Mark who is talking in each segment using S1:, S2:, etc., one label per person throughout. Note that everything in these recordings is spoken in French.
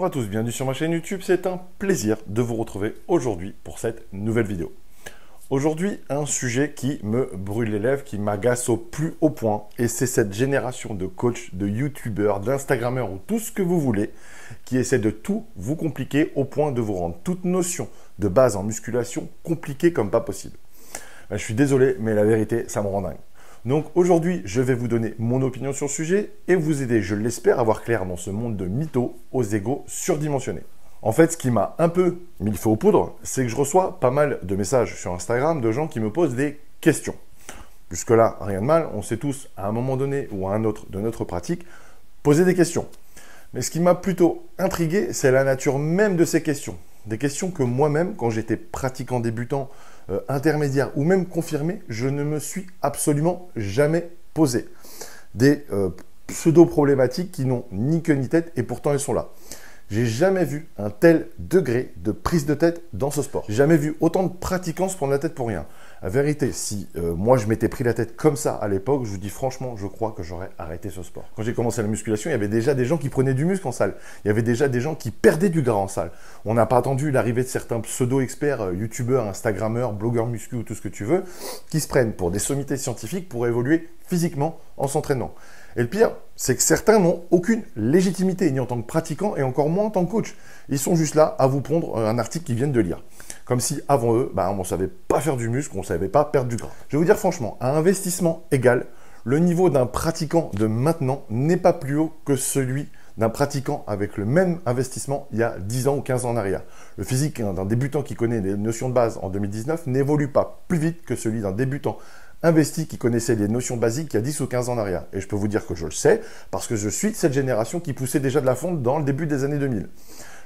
S1: Bonjour à tous, bienvenue sur ma chaîne YouTube, c'est un plaisir de vous retrouver aujourd'hui pour cette nouvelle vidéo. Aujourd'hui, un sujet qui me brûle les lèvres, qui m'agace au plus haut point, et c'est cette génération de coachs, de youtubeurs, d'instagrammeurs ou tout ce que vous voulez, qui essaie de tout vous compliquer au point de vous rendre toute notion de base en musculation compliquée comme pas possible. Je suis désolé, mais la vérité, ça me rend dingue. Donc aujourd'hui, je vais vous donner mon opinion sur le sujet et vous aider, je l'espère, à voir clair dans ce monde de mythos aux égos surdimensionnés. En fait, ce qui m'a un peu mis le feu aux poudres, c'est que je reçois pas mal de messages sur Instagram de gens qui me posent des questions. Jusque-là, rien de mal, on sait tous, à un moment donné ou à un autre de notre pratique, poser des questions. Mais ce qui m'a plutôt intrigué, c'est la nature même de ces questions. Des questions que moi-même, quand j'étais pratiquant débutant, intermédiaire ou même confirmé, je ne me suis absolument jamais posé. Des pseudo-problématiques qui n'ont ni queue ni tête et pourtant elles sont là. J'ai jamais vu un tel degré de prise de tête dans ce sport. J'ai jamais vu autant de pratiquants se prendre la tête pour rien. La vérité, si moi je m'étais pris la tête comme ça à l'époque, je vous dis franchement, je crois que j'aurais arrêté ce sport. Quand j'ai commencé la musculation, il y avait déjà des gens qui prenaient du muscle en salle. Il y avait déjà des gens qui perdaient du gras en salle. On n'a pas attendu l'arrivée de certains pseudo-experts, youtubeurs, instagrammeurs, blogueurs muscu ou tout ce que tu veux, qui se prennent pour des sommités scientifiques pour évoluer physiquement en s'entraînant. Et le pire, c'est que certains n'ont aucune légitimité, ni en tant que pratiquant et encore moins en tant que coach. Ils sont juste là à vous pondre un article qu'ils viennent de lire. Comme si, avant eux, on ne savait pas faire du muscle, on ne savait pas perdre du gras. Je vais vous dire franchement, à investissement égal, le niveau d'un pratiquant de maintenant n'est pas plus haut que celui d'un pratiquant avec le même investissement il y a 10 ans ou 15 ans en arrière. Le physique d'un débutant qui connaît les notions de base en 2019 n'évolue pas plus vite que celui d'un débutant investi qui connaissait les notions basiques il y a 10 ou 15 ans en arrière. Et je peux vous dire que je le sais parce que je suis de cette génération qui poussait déjà de la fonte dans le début des années 2000.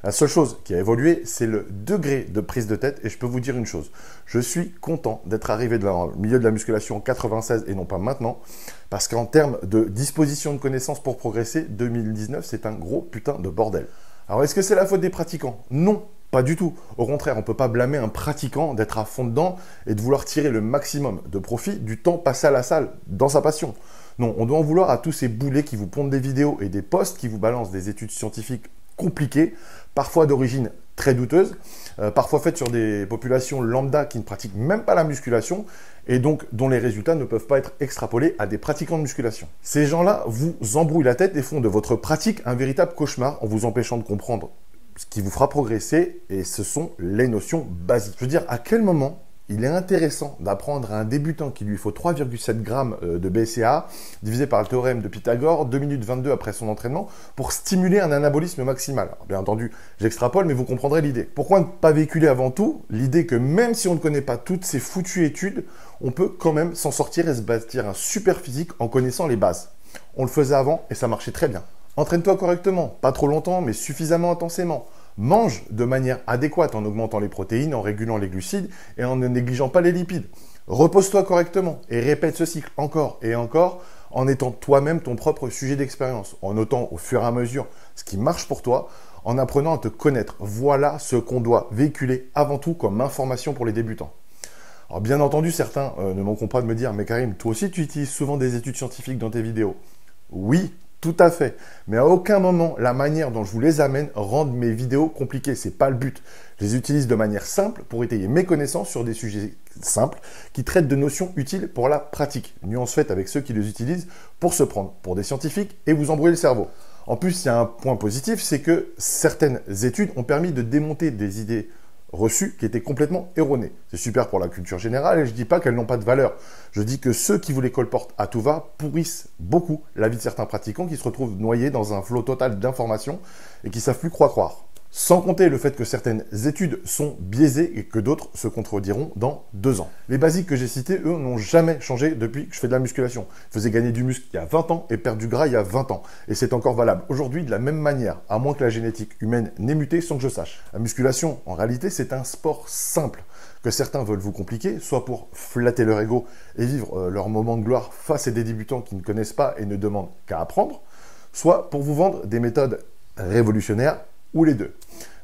S1: La seule chose qui a évolué, c'est le degré de prise de tête et je peux vous dire une chose. Je suis content d'être arrivé dans le milieu de la musculation en 96 et non pas maintenant parce qu'en termes de disposition de connaissances pour progresser, 2019, c'est un gros putain de bordel. Alors, est-ce que c'est la faute des pratiquants? Non. Pas du tout. Au contraire, on ne peut pas blâmer un pratiquant d'être à fond dedans et de vouloir tirer le maximum de profit du temps passé à la salle, dans sa passion. Non, on doit en vouloir à tous ces boulets qui vous pondent des vidéos et des posts qui vous balancent des études scientifiques compliquées, parfois d'origine très douteuse, parfois faites sur des populations lambda qui ne pratiquent même pas la musculation et donc dont les résultats ne peuvent pas être extrapolés à des pratiquants de musculation. Ces gens-là vous embrouillent la tête et font de votre pratique un véritable cauchemar en vous empêchant de comprendre ce qui vous fera progresser, et ce sont les notions basiques. Je veux dire, à quel moment il est intéressant d'apprendre à un débutant qu'il lui faut 3,7 grammes de BCAA divisé par le théorème de Pythagore, 2 minutes 22 après son entraînement, pour stimuler un anabolisme maximal. Alors, bien entendu, j'extrapole, mais vous comprendrez l'idée. Pourquoi ne pas véhiculer avant tout l'idée que même si on ne connaît pas toutes ces foutues études, on peut quand même s'en sortir et se bâtir un super physique en connaissant les bases. On le faisait avant et ça marchait très bien. Entraîne-toi correctement, pas trop longtemps, mais suffisamment intensément. Mange de manière adéquate en augmentant les protéines, en régulant les glucides et en ne négligeant pas les lipides. Repose-toi correctement et répète ce cycle encore et encore en étant toi-même ton propre sujet d'expérience, en notant au fur et à mesure ce qui marche pour toi, en apprenant à te connaître. Voilà ce qu'on doit véhiculer avant tout comme information pour les débutants. Alors bien entendu, certains ne manqueront pas de me dire « Mais Karim, toi aussi tu utilises souvent des études scientifiques dans tes vidéos ?» Oui, tout à fait. Mais à aucun moment, la manière dont je vous les amène rend mes vidéos compliquées. Ce n'est pas le but. Je les utilise de manière simple pour étayer mes connaissances sur des sujets simples qui traitent de notions utiles pour la pratique. Nuance faite avec ceux qui les utilisent pour se prendre pour des scientifiques et vous embrouiller le cerveau. En plus, il y a un point positif, c'est que certaines études ont permis de démonter des idées reçues qui étaient complètement erronées. C'est super pour la culture générale et je ne dis pas qu'elles n'ont pas de valeur. Je dis que ceux qui vous les colportent à tout va pourrissent beaucoup la vie de certains pratiquants qui se retrouvent noyés dans un flot total d'informations et qui ne savent plus quoi croire. Sans compter le fait que certaines études sont biaisées et que d'autres se contrediront dans 2 ans. Les basiques que j'ai cités, eux, n'ont jamais changé depuis que je fais de la musculation. Je faisais gagner du muscle il y a 20 ans et perdre du gras il y a 20 ans. Et c'est encore valable aujourd'hui de la même manière, à moins que la génétique humaine n'ait muté sans que je sache. La musculation, en réalité, c'est un sport simple que certains veulent vous compliquer, soit pour flatter leur ego et vivre leur moment de gloire face à des débutants qui ne connaissent pas et ne demandent qu'à apprendre, soit pour vous vendre des méthodes révolutionnaires ou les deux.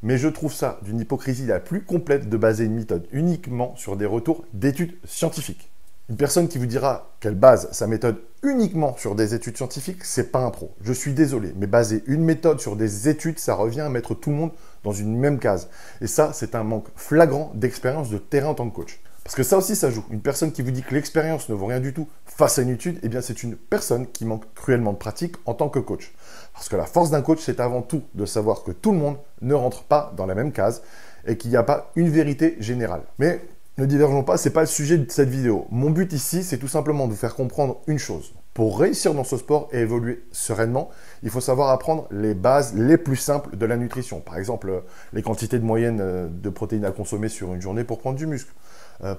S1: Mais je trouve ça d'une hypocrisie la plus complète de baser une méthode uniquement sur des retours d'études scientifiques. Une personne qui vous dira qu'elle base sa méthode uniquement sur des études scientifiques, c'est pas un pro. Je suis désolé, mais baser une méthode sur des études, ça revient à mettre tout le monde dans une même case. Et ça, c'est un manque flagrant d'expérience de terrain en tant que coach. Parce que ça aussi, ça joue. Une personne qui vous dit que l'expérience ne vaut rien du tout face à une étude, eh bien, c'est une personne qui manque cruellement de pratique en tant que coach. Parce que la force d'un coach, c'est avant tout de savoir que tout le monde ne rentre pas dans la même case et qu'il n'y a pas une vérité générale. Mais ne divergeons pas, ce n'est pas le sujet de cette vidéo. Mon but ici, c'est tout simplement de vous faire comprendre une chose. Pour réussir dans ce sport et évoluer sereinement, il faut savoir apprendre les bases les plus simples de la nutrition. Par exemple, les quantités de moyenne de protéines à consommer sur une journée pour prendre du muscle.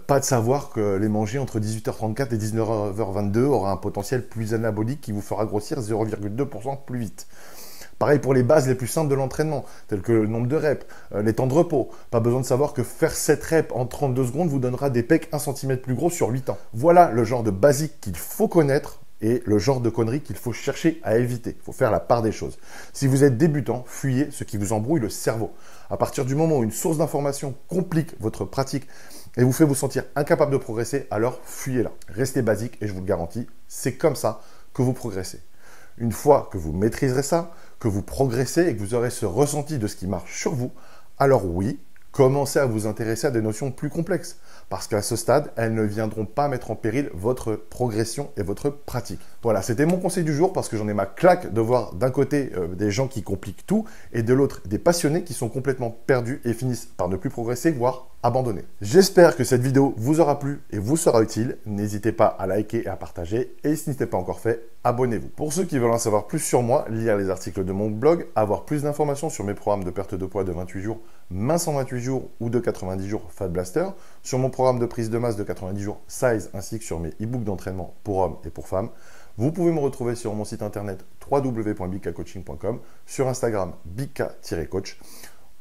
S1: Pas de savoir que les manger entre 18h34 et 19h22 aura un potentiel plus anabolique qui vous fera grossir 0,2% plus vite. Pareil pour les bases les plus simples de l'entraînement, telles que le nombre de reps, les temps de repos. Pas besoin de savoir que faire 7 reps en 32 secondes vous donnera des pecs 1 cm plus gros sur 8 ans. Voilà le genre de basique qu'il faut connaître et le genre de conneries qu'il faut chercher à éviter. Il faut faire la part des choses. Si vous êtes débutant, fuyez ce qui vous embrouille le cerveau. À partir du moment où une source d'information complique votre pratique et vous fait vous sentir incapable de progresser, alors fuyez-la. Restez basique et je vous le garantis, c'est comme ça que vous progressez. Une fois que vous maîtriserez ça, que vous progressez et que vous aurez ce ressenti de ce qui marche sur vous, alors oui, commencez à vous intéresser à des notions plus complexes. Parce qu'à ce stade, elles ne viendront pas mettre en péril votre progression et votre pratique. Voilà, c'était mon conseil du jour parce que j'en ai ma claque de voir d'un côté des gens qui compliquent tout et de l'autre des passionnés qui sont complètement perdus et finissent par ne plus progresser, voire abandonner. J'espère que cette vidéo vous aura plu et vous sera utile. N'hésitez pas à liker et à partager. Et si ce n'était pas encore fait, abonnez-vous. Pour ceux qui veulent en savoir plus sur moi, lire les articles de mon blog, avoir plus d'informations sur mes programmes de perte de poids de 28 jours, mince en 28 jours ou de 90 jours Fat Blaster, sur mon programme de prise de masse de 90 jours Size ainsi que sur mes e-books d'entraînement pour hommes et pour femmes, vous pouvez me retrouver sur mon site internet www.bigkacoaching.com, sur Instagram bigka-coach,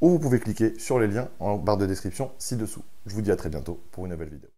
S1: ou vous pouvez cliquer sur les liens en barre de description ci-dessous. Je vous dis à très bientôt pour une nouvelle vidéo.